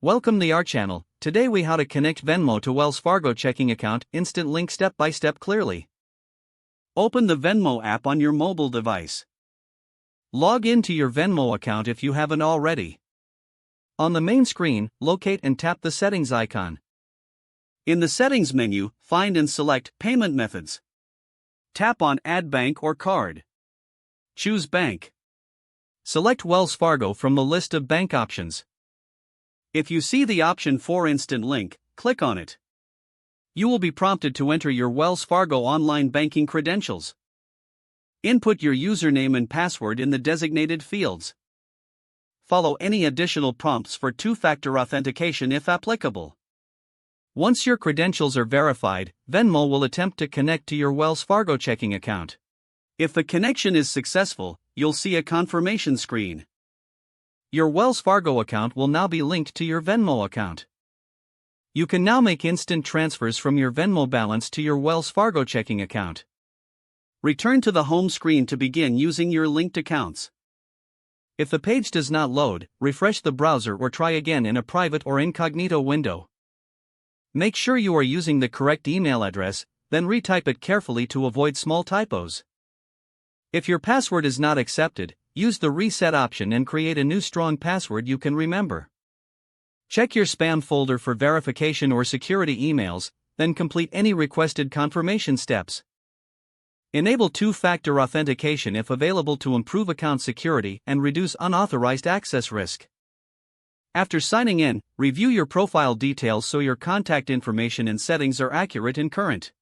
Welcome to our channel. Today we how to connect Venmo to Wells Fargo checking account, instant link step by step clearly. Open the Venmo app on your mobile device. Log into your Venmo account if you haven't already. On the main screen, locate and tap the settings icon. In the settings menu, find and select payment methods. Tap on add bank or card. Choose bank. Select Wells Fargo from the list of bank options. If you see the option for instant link, click on it. You will be prompted to enter your Wells Fargo online banking credentials. Input your username and password in the designated fields. Follow any additional prompts for two-factor authentication if applicable. Once your credentials are verified, Venmo will attempt to connect to your Wells Fargo checking account. If the connection is successful, you'll see a confirmation screen. Your Wells Fargo account will now be linked to your Venmo account. You can now make instant transfers from your Venmo balance to your Wells Fargo checking account. Return to the home screen to begin using your linked accounts. If the page does not load, refresh the browser or try again in a private or incognito window. Make sure you are using the correct email address, then retype it carefully to avoid small typos. If your password is not accepted, use the reset option and create a new strong password you can remember. Check your spam folder for verification or security emails, then complete any requested confirmation steps. Enable two-factor authentication if available to improve account security and reduce unauthorized access risk. After signing in, review your profile details so your contact information and settings are accurate and current.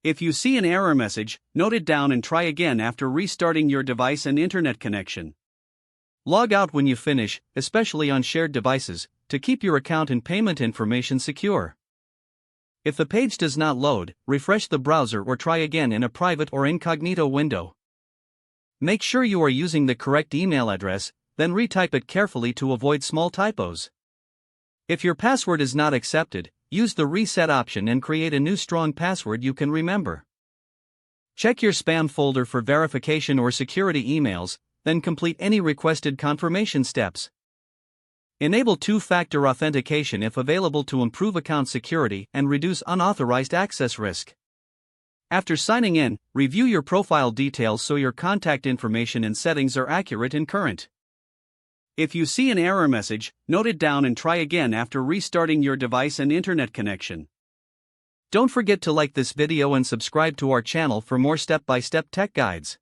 If you see an error message, note it down and try again after restarting your device and internet connection. Log out when you finish, especially on shared devices, to keep your account and payment information secure. If the page does not load, refresh the browser or try again in a private or incognito window. Make sure you are using the correct email address, then retype it carefully to avoid small typos. If your password is not accepted, use the reset option and create a new strong password you can remember. Check your spam folder for verification or security emails, then complete any requested confirmation steps. Enable two-factor authentication if available to improve account security and reduce unauthorized access risk. After signing in, review your profile details so your contact information and settings are accurate and current. If you see an error message, note it down and try again after restarting your device and internet connection. Don't forget to like this video and subscribe to our channel for more step-by-step tech guides.